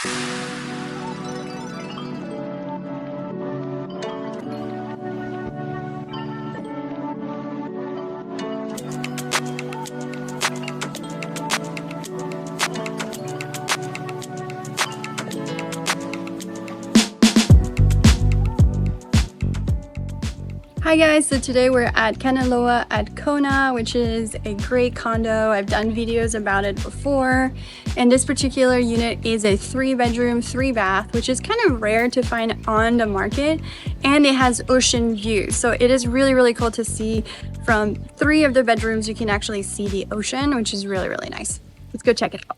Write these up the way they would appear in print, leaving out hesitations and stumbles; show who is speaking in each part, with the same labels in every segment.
Speaker 1: Hi guys, so today we're at Kanaloa at Kona, which is a great condo. I've done videos about it before, and this particular unit is a 3-bedroom, 3-bath, which is kind of rare to find on the market, and it has ocean views. So it is really cool to see from 3 of the bedrooms you can actually see the ocean, which is really nice. Let's go check it out.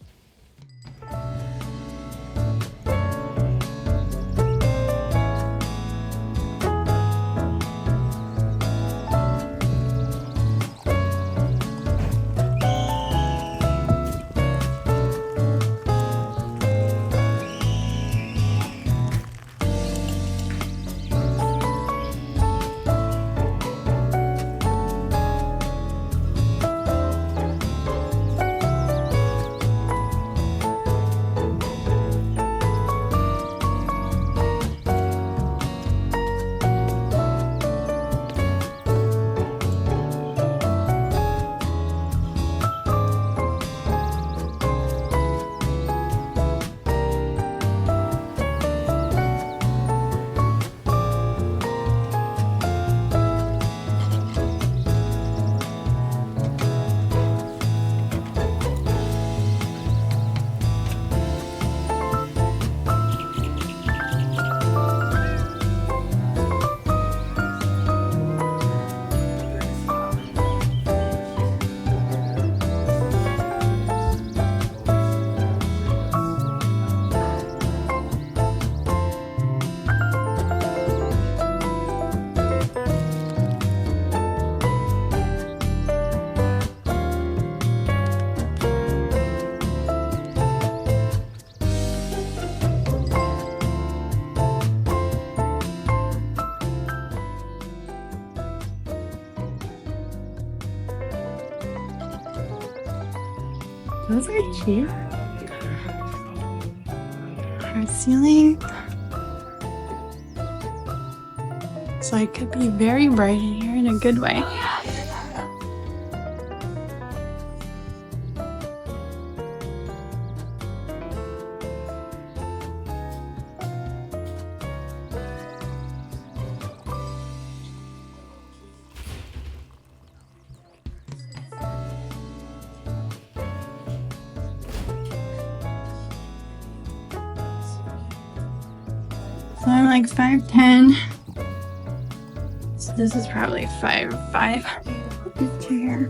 Speaker 1: Those are cute. Hard ceiling. So it could be very bright in here in a good way. So I'm like 5'10". So this is probably 5'5". Here.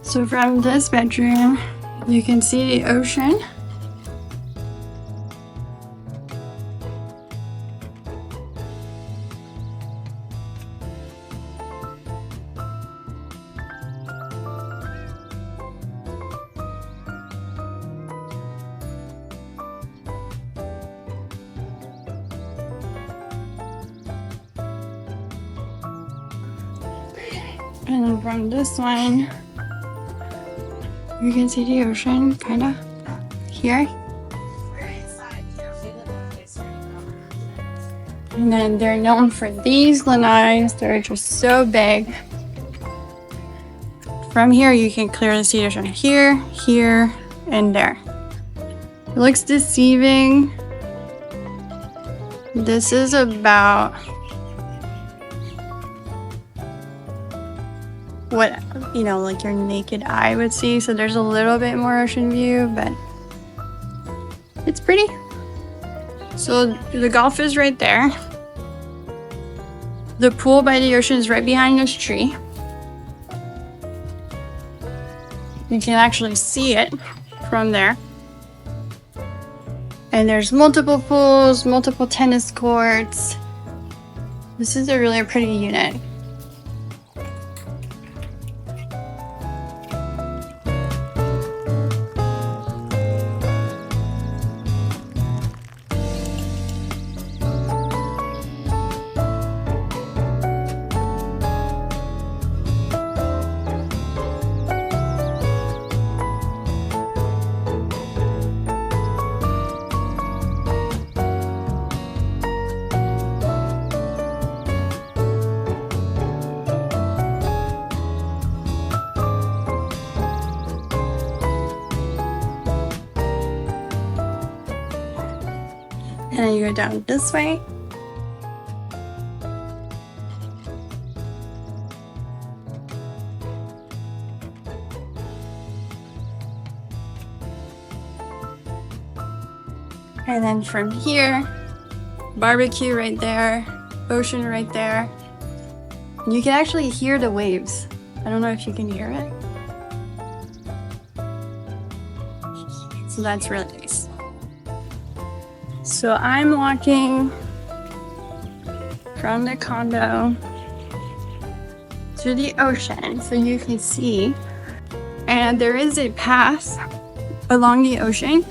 Speaker 1: So from this bedroom, you can see the ocean. And then from this one, you can see the ocean, kind of, here. And then they're known for these lanais. They're just so big. From here, you can clearly see the ocean here, here, and there. It looks deceiving. This is about what, you know, like your naked eye would see. So there's a little bit more ocean view, but it's pretty. So the golf is right there. The pool by the ocean is right behind this tree. You can actually see it from there. And there's multiple pools, multiple tennis courts. This is a really pretty unit. And then you go down this way. And then from here, barbecue right there, ocean right there. And you can actually hear the waves. I don't know if you can hear it. So that's really nice. So I'm walking from the condo to the ocean so you can see. And there is a path along the ocean.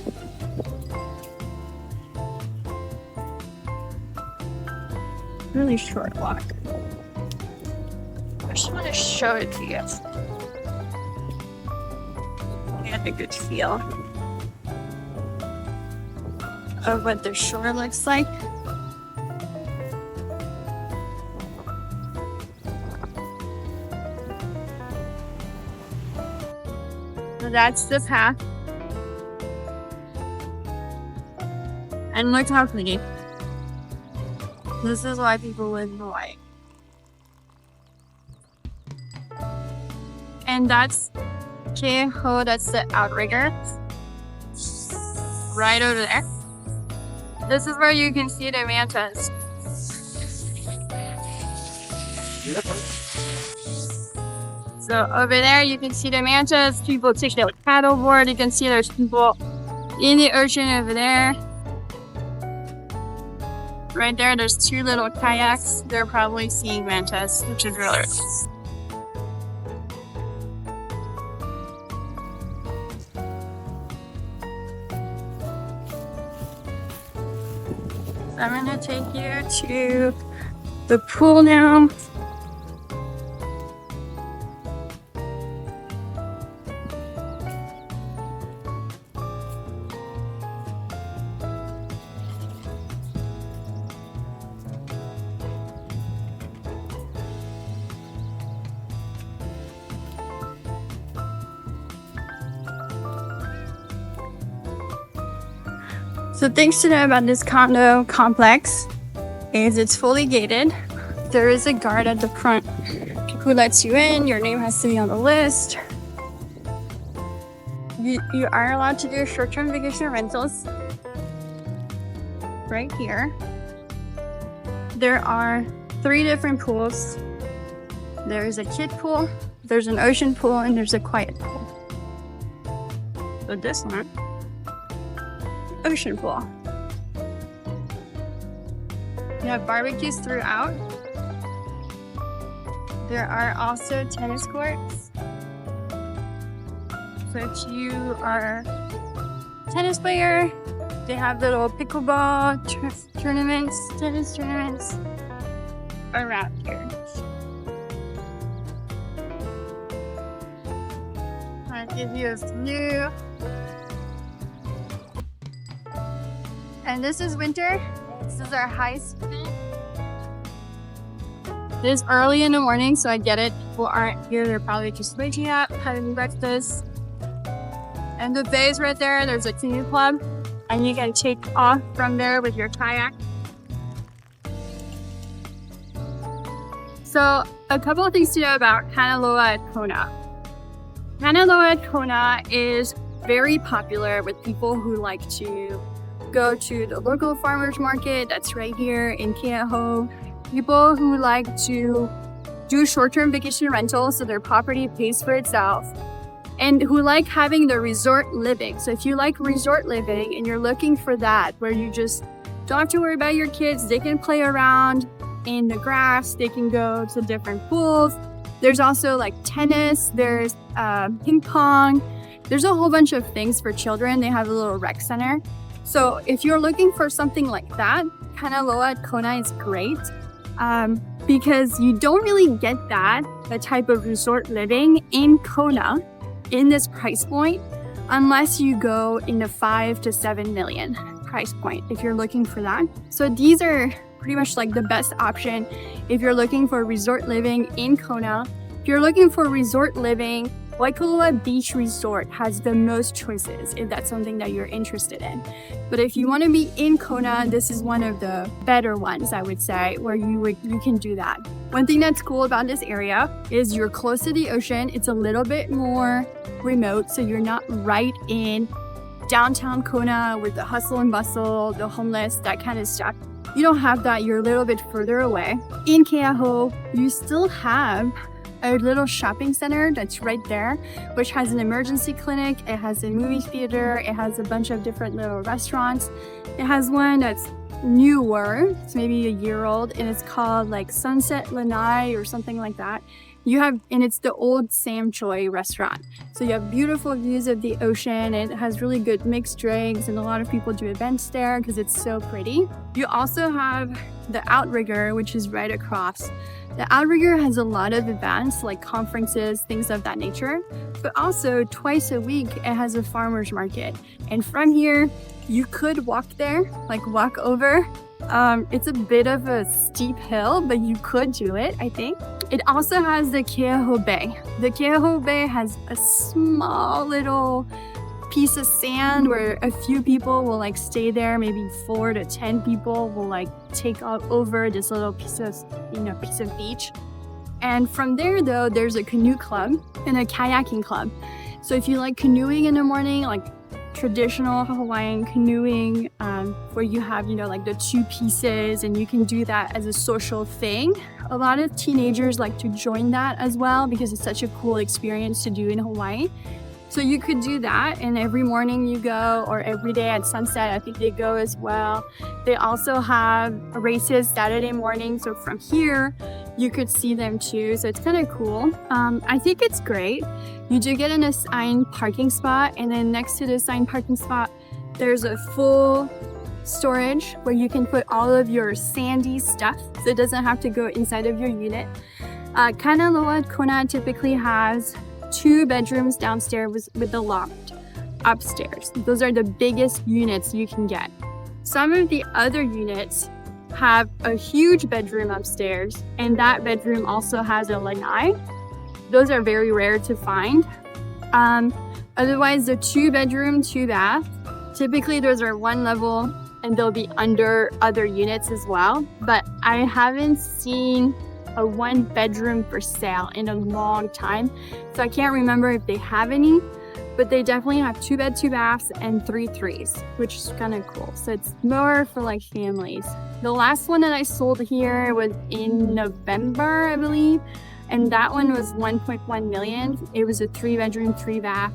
Speaker 1: Really short walk. I just want to show it to you. Get a good feel of what the shore looks like. So that's the path. And look how pretty. This is why people live in Hawaii. And that's Keauhou, that's the outrigger. Right over there. This is where you can see the mantas. So over there you can see the mantas. People take their paddleboard. You can see there's people in the ocean over there. Right there, there's two little kayaks. They're probably seeing mantas, which is really nice. I'm gonna take you to the pool now. So things to know about this condo complex is it's fully gated. There is a guard at the front who lets you in. Your name has to be on the list. You are allowed to do short-term vacation rentals right here. There are 3 different pools. There's a kid pool, there's an ocean pool, and there's a quiet pool. So this one, ocean pool. You have barbecues throughout. There are also tennis courts. So if you are a tennis player, they have little pickleball tournaments, tennis tournaments around here. I'll give you a view. And this is winter. This is our high season. It is early in the morning, so I get it. People aren't here. They're probably just waking up, having breakfast. And the bay is right there. There's a canoe club. And you can take off from there with your kayak. So a couple of things to know about Kanaloa at Kona. Kanaloa at Kona is very popular with people who like to go to the local farmers market that's right here in Keauhou. People who like to do short-term vacation rentals so their property pays for itself. and who like having the resort living. So if you like resort living and you're looking for that, where you just don't have to worry about your kids, they can play around in the grass, they can go to different pools. There's also like tennis, there's ping pong. There's a whole bunch of things for children. They have a little rec center. So if you're looking for something like that, Kanaloa at Kona is great because you don't really get the type of resort living in Kona in this price point unless you go in the 5 to 7 million price point if you're looking for that. So these are pretty much like the best option if you're looking for resort living in Kona. If you're looking for resort living, Waikoloa Beach Resort has the most choices if that's something that you're interested in. But if you want to be in Kona, this is one of the better ones, I would say, where you can do that. One thing that's cool about this area is you're close to the ocean. It's a little bit more remote, so you're not right in downtown Kona with the hustle and bustle, the homeless, that kind of stuff. You don't have that. You're a little bit further away. In Keauhou, you still have a little shopping center that's right there, which has an emergency clinic, it has a movie theater, it has a bunch of different little restaurants. It has one that's newer, it's maybe a year old, and it's called like Sunset Lanai or something like that. And it's the old Sam Choi restaurant. So you have beautiful views of the ocean. It has really good mixed drinks, and a lot of people do events there because it's so pretty. You also have the Outrigger, which is right across. The Outrigger has a lot of events like conferences, things of that nature, but also twice a week it has a farmer's market. And from here, you could walk there, like walk over. It's a bit of a steep hill, but you could do it, I think. It also has the Keauhou Bay. The Keauhou Bay has a small little piece of sand where a few people will like stay there. Maybe 4 to 10 people will like take over this little piece of beach. And from there though, there's a canoe club and a kayaking club. So if you like canoeing in the morning, like traditional Hawaiian canoeing, where you have, like the 2 pieces and you can do that as a social thing. A lot of teenagers like to join that as well because it's such a cool experience to do in Hawaii. So you could do that, and every morning you go, or every day at sunset, I think they go as well. They also have races Saturday morning, so from here, you could see them too, so it's kind of cool. I think it's great. You do get an assigned parking spot, and then next to the assigned parking spot, there's a full storage where you can put all of your sandy stuff, so it doesn't have to go inside of your unit. Kanaloa Kona typically has 2 bedrooms downstairs with the loft upstairs. Those are the biggest units you can get. Some of the other units have a huge bedroom upstairs, and that bedroom also has a lanai. Those are very rare to find. Otherwise, the 2 bedroom, 2 bath, typically those are 1 level and they'll be under other units as well. But I haven't seen a 1 bedroom for sale in a long time, so I can't remember if they have any, but they definitely have 2 bed, 2 baths and 3 threes, which is kind of cool. So it's more for like families. The last one that I sold here was in November, I believe, and that one was 1.1 million. It was a 3 bedroom, 3 bath,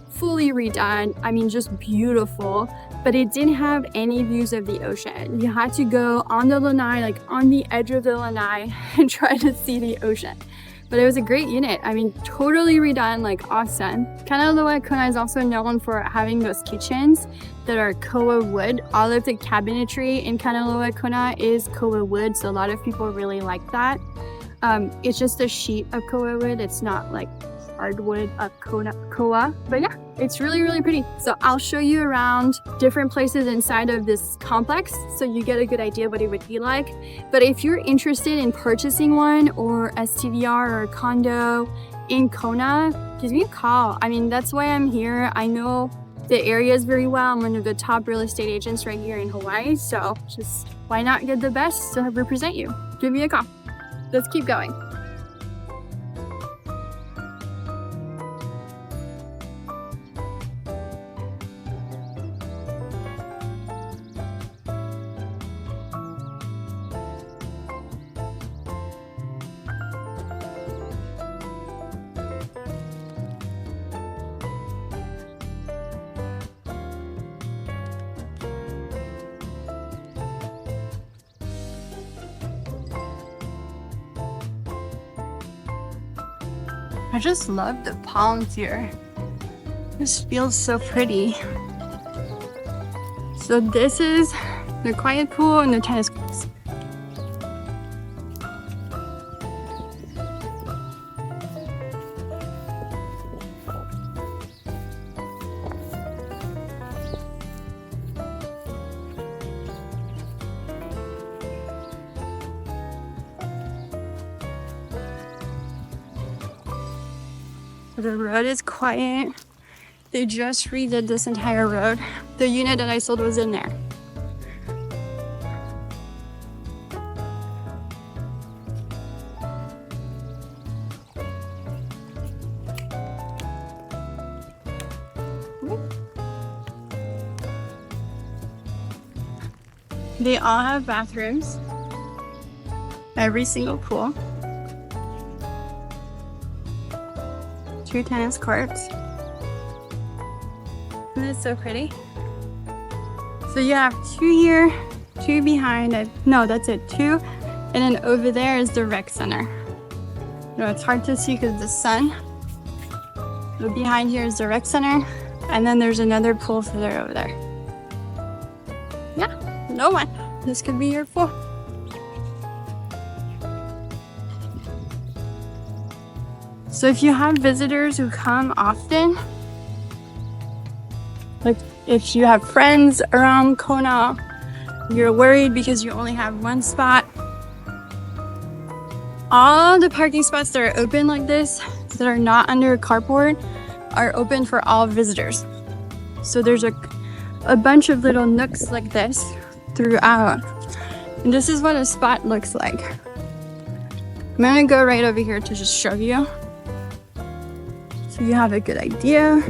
Speaker 1: fully redone. I mean, just beautiful, but it didn't have any views of the ocean. You had to go on the lanai, like on the edge of the lanai, and try to see the ocean. But it was a great unit. I mean, totally redone, like awesome. Kanaloa Kona is also known for having those kitchens that are koa wood. All of the cabinetry in Kanaloa Kona is koa wood, so a lot of people really like that. It's just a sheet of koa wood. It's not like hardwood of koa, but yeah, it's really, really pretty. So I'll show you around different places inside of this complex so you get a good idea what it would be like. But if you're interested in purchasing one or STVR or a condo in Kona, give me a call. I mean, that's why I'm here. I know the areas very well. I'm one of the top real estate agents right here in Hawaii, so just why not get the best to represent you? Give me a call. Let's keep going. I just love the palms here. This feels so pretty. So this is the quiet pool and the tennis courts. The road is quiet. They just redid this entire road. The unit that I sold was in there. They all have bathrooms. Every single pool. 2 tennis courts. Isn't it so pretty? So you have 2 here, 2 behind. No, that's it, 2. And then over there is the rec center. No, it's hard to see because of the sun. But behind here is the rec center. And then there's another pool further over there. Yeah, no one. This could be your pool. So if you have visitors who come often, like if you have friends around Kona, you're worried because you only have 1 spot, all the parking spots that are open like this, that are not under a carport, are open for all visitors. So there's a bunch of little nooks like this throughout. And this is what a spot looks like. I'm gonna go right over here to just show you, so you have a good idea.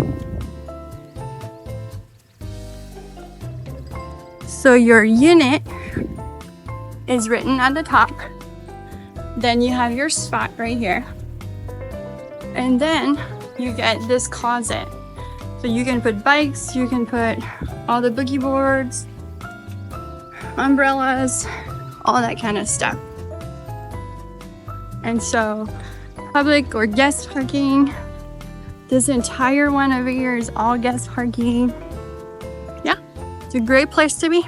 Speaker 1: So your unit is written at the top. Then you have your spot right here. And then you get this closet. So you can put bikes, you can put all the boogie boards, umbrellas, all that kind of stuff. And so public or guest parking. This entire one over here is all guest parking. Yeah, it's a great place to be.